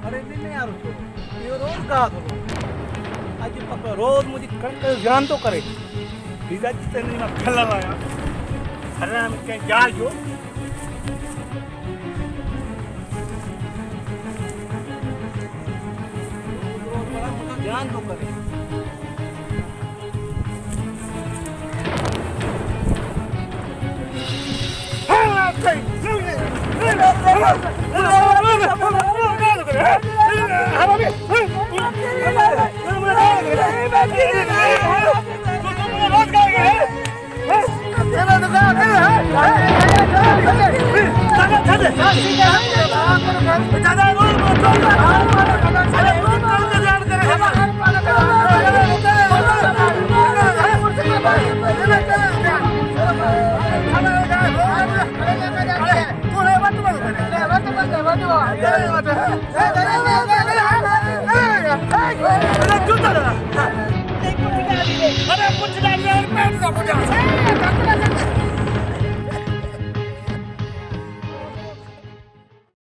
अरे नहीं यार उसको ये रोज कहा करो आज पक्का रोज मुझे कण ध्यान तो करे बीजा जितने मैं फैला लाया अरे हम कहीं जा जो रोज बड़ा मुझे ध्यान तो करे अरे कुछ डालिए पेट का मुझे